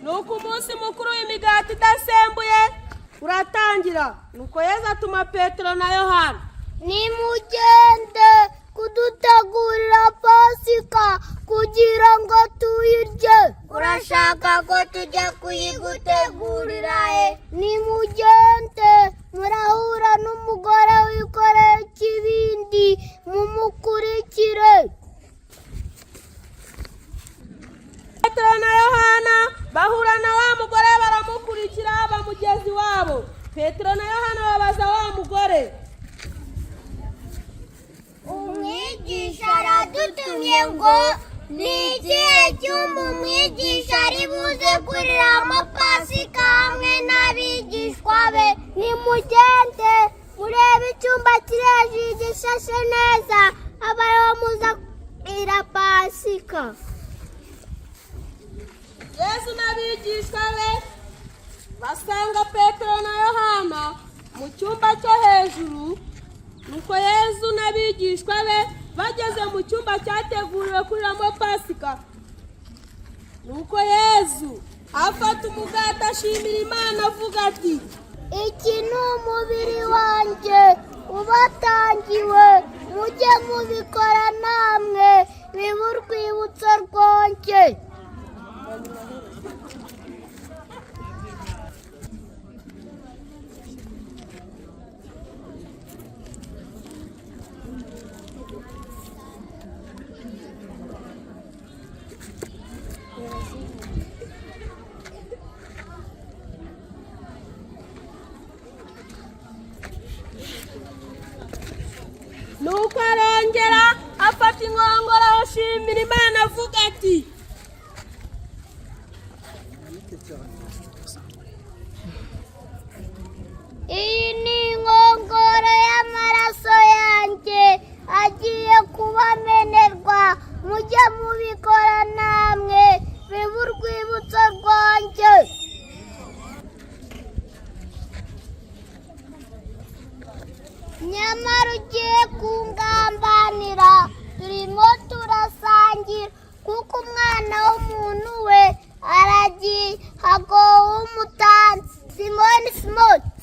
nuko umunsi mukuru w'imigati idasembuye uratangira. Nuko Yesu atuma Petero na Yohana, nimugende kudutegurira Pasika kugira ngo tuyirye. Urashaka ko tujya kuyigutegurira he? Nimugende, murahura n'umugore wikoreye ikibindi, mumukurikire. Petero na Yohana bahura na wa mugore baramukurikira bamugeza iwabo. Petero na Yohana babaza wa mugore, umwigisha aradutumye ngo ni igihe cyumba umwigisha ari buze kuriramo Pasika hamwe n'abigishwa be. Nimugende murebe icyumba kiri hejuru gishashe neza, abayeho muza kurira Pasika. Yesu n'abigishwa be basanga Petero na Yohana mu cyumba cyo hejuru. Nuko Yesu n'abigishwa be bageze mu cyumba cyateguriwe kuriramo Pasika. Nuko Yesu afata umugati ashimira Imana avuga ati, iki ni umubiri wanjye ubatangiwe, mujye mubikora namwe bibe urwibutso rwanjye. nuko arongera afata inkongoro ashimira Imana avuga ati, iyi ni inkongoro y'amaraso yanjye agiye kubamenerwa, mujye mubikora namwe bibe urwibutso rwanjye. nyamara ugiye kungambanira, turimo turasangira, kuko umwana w'umuntu we aragiye, hagowe umutanzi. Simoni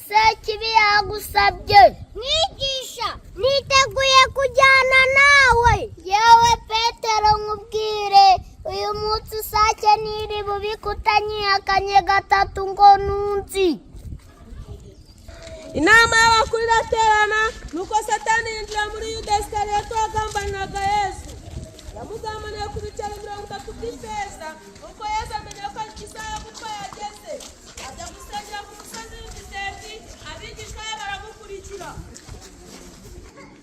Sekibi yagusabye. Mwigisha, niteguye kujyana nawe. Yewe Petero, nkubwire, uyu munsi sake niri bubiko utanyihakanye gatatu ngo nunzi. inama y'abakuru iraterana. Nuko Satani yinjira muri Yuda Isikariyoti wagambaniraga Yesu. Yamugambaniye ku bicaro 30 by'ifeza. Nuko Yesu amenya ko isaha yo gupfa yageze, ajya gusengera ku musozi w'Igitesi, abigishwa be baramukurikira.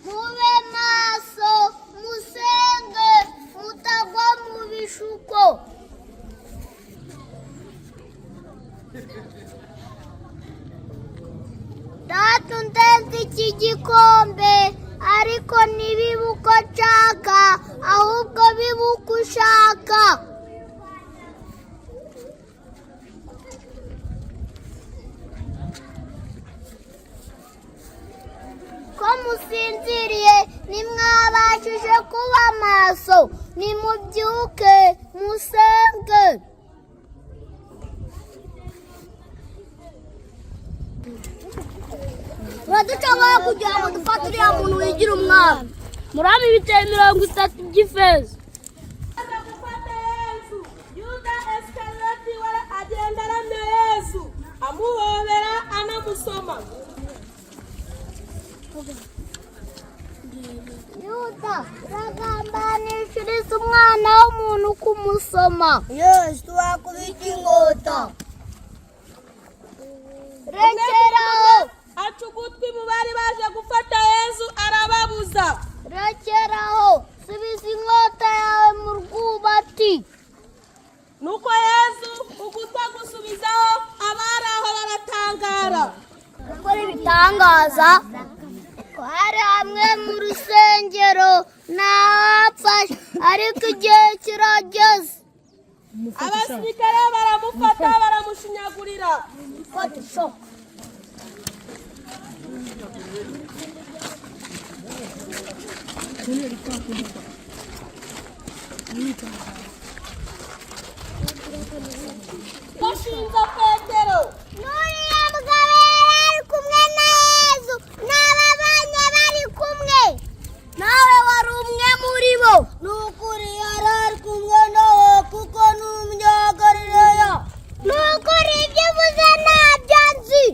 Mube maso, musenge, mutagwa mu bishuko. Data undenze iki gikombe, ariko ntibibe uko nshaka, ahubwo bibe uko ushaka. Ko musinziriye ntimwabashije kuba maso, nimubyuke musenge. Uraducagaho kugira ngo dufate uriya muntu wigira umwami. Murami ibiceri 30 by'ifeza. Aza gufata Yesu, Yuda Isikariyoti we agenda aramya Yesu, amuhobera anamusoma. Yuda, uragambanishiriza umwana w'umuntu kumusoma. Yesu, wakubita inkota. Rekeraho. Aca ugutwi mu bari baje gufata Yesu arababuza. Rekeraho, subiza inkota yawe mu rwubati. Nuko Yesu ugutwi agusubizaho, abari aho baratangara. Gukora ibitangaza ko hari hamwe mu rusengero ntawapfashe, ariko igihe kirageze. Abasirikare baramufata baramushinyagurira. ashinja Petero. n'uriya mugabo yari ari kumwe na Yezu n'ababanye bari kumwe, nawe wari umwe muri bo. Ni ukuri yari ari kumwe nawe kuko ni umunyagalileya. Ni ukuri ibyo uvuze ntabyo nzi.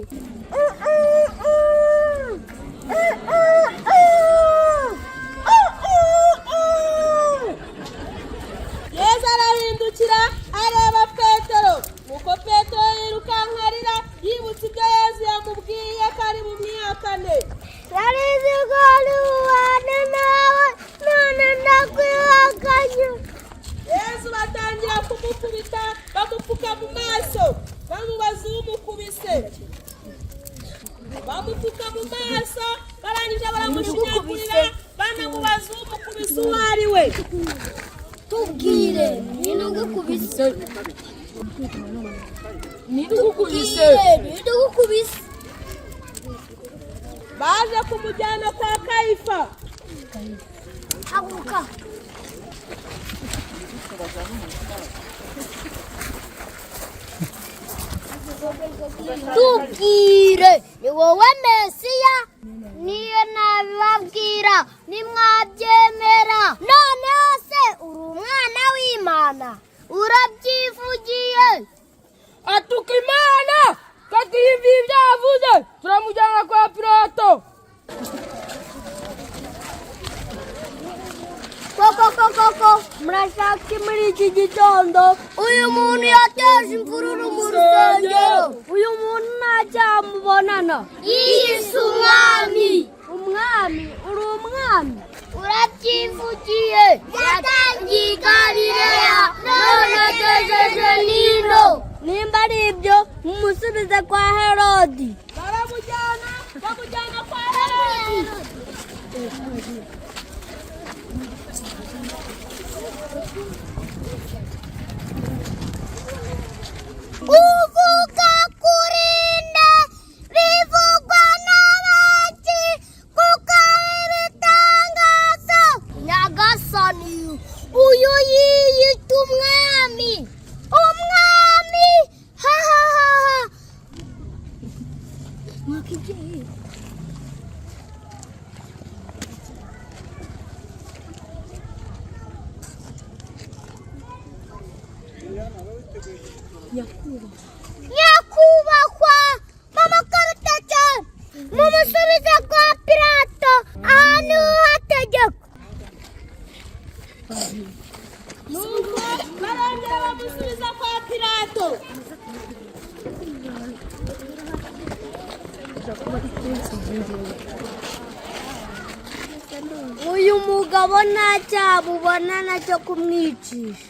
Yesu arahindukira areba Petero, nuko Petero yirukanka arira yibutse ibyo Yesu yamubwiye ko ari bumwihakane. Nari nzi ko ari bubane nawe, none ndakwihakanye. Yesu batangira kumukubita bamupfuka mu maso bamubaza umukubise. Bamupfuka mu maso barangije baramushinyagurira banamubaza umukubise uwo ari we. Tubwire, ninde ugukubise? Baje kumujyana kwa Kayifa. Haguruka. Tubwire, ni wowe Mesiya? Niyo nabibabwira nimwabyemera. Noneho se uri umwana w'Imana, urabyivugiye. Atuka Imana kakiyumva ibyo yavuze, turamujyana kwa Pilato. Koko, murashaka iki muri iki gitondo? Uyu muntu yateje imvururu mu rusengero. Uyu muntu nta cyaha mubonana. Yiyise umwami. Umwami? Uri umwami? Urabyivugiye. Yatangiye i Galileya, none agejeje n'ino. Nimba ari ibyo, mumusubize kwa Herodi. Bamujyana kwa Herodi. Uvuga kuri nde, bivugwa n'abaki, kuko ari ibitangaza. Nyagasani, uyu yiyita umwami. Umwami! Ha ha ha ha! Nyakubahwa, mama karuta cyane, mumusubize kwa Pilato, aha niho hategeka. Nuko barongera bamusubiza kwa Pilato. Uyu mugabo nta cyaha mubonana cyo kumwicisha.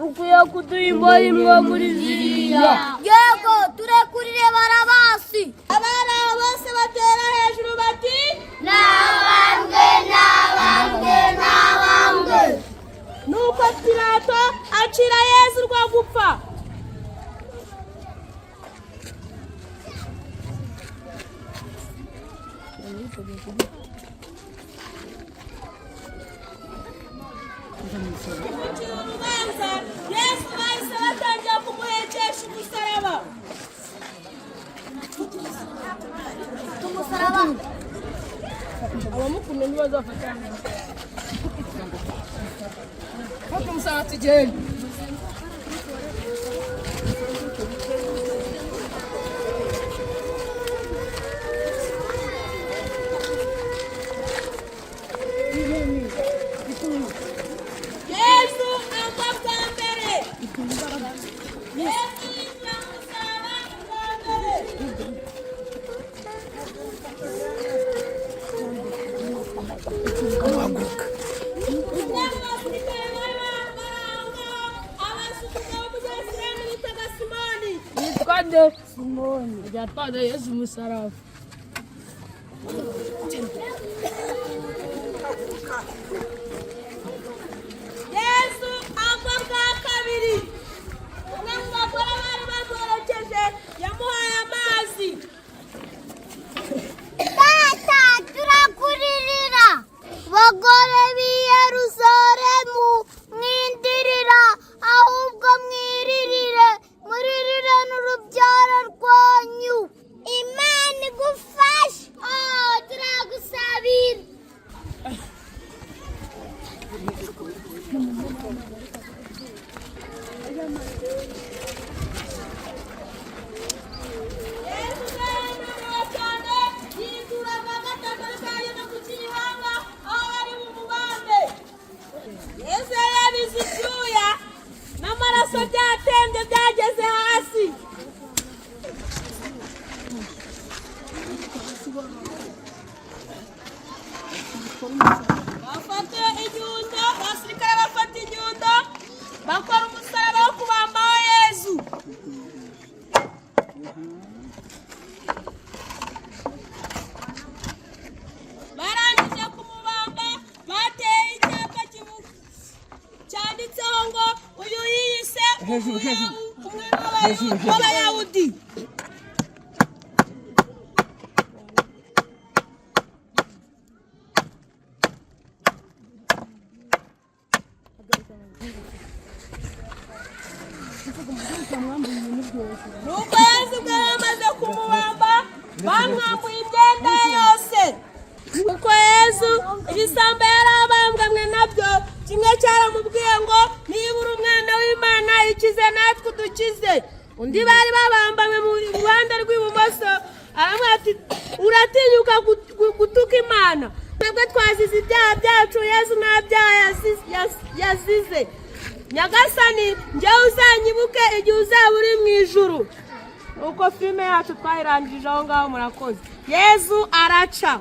Ukwiye kuduha imbohe imwe muri ziriya. Yego, turekurire Barabasi. Abari aho bose batera hejuru bati Nabambwe, nabambwe, nabambwe. nuko Pilato acira Yesu urwo gupfa. Gucira urubanza Yesu bahise batangira kumuhekesha umusaraba. Tumusaraba. Abamukunda ntibazafatana. Fata umusaraba tugende. Yesu agwa bwa mbere. Yesu yinjira mu musaraba bwa mbere. Umwe mu basirikare bari barangwa abasukuka w'umunyasirayeli bitaga Simoni. Yitwa nde? Simoni. Yatwaye Yesu umusaraba. Yesu agwa bwa kabiri. Umwe mu bagore bari bamuherekeje yamuhaye amazi. Data, turakuririra. Bagore b'i Yerusalemu, mwindirira, ahubwo mwiririre. yesu yaremerewe cyane yituraga agatambaro kageze ku kihanga aho bari mu mubande. Yesu yari yabize icyuya n'amaraso byatembye byageze hasi. bafata inyundo, abasirikare bafata inyundo bakora umusaraba wo kubambaho Yesu. barangije kumubamba bateye icyapa cyanditseho ngo uyu yiyise umwe w'Abayahudi. nuko Yesu ubwo bamaze kumubamba bamwambuye imyenda ye yose. kuko Yesu ibisambo yari abambwamwe nabyo kimwe cyaramubwiye ngo niba uri umwana w'Imana ikize natwe udukize. undi bari babambamwe mu ruhande rw'ibumoso aramubwira ati uratinyuka gutuka Imana? twebwe twazize ibyaha byacu, Yesu nta byaha yazize. Nyagasani njyewe uzanyibuke igihe uzaba uri mu ijuru. uko filime yacu twayirangije aho ngaho. murakoze. Yesu araca.